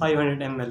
500 ml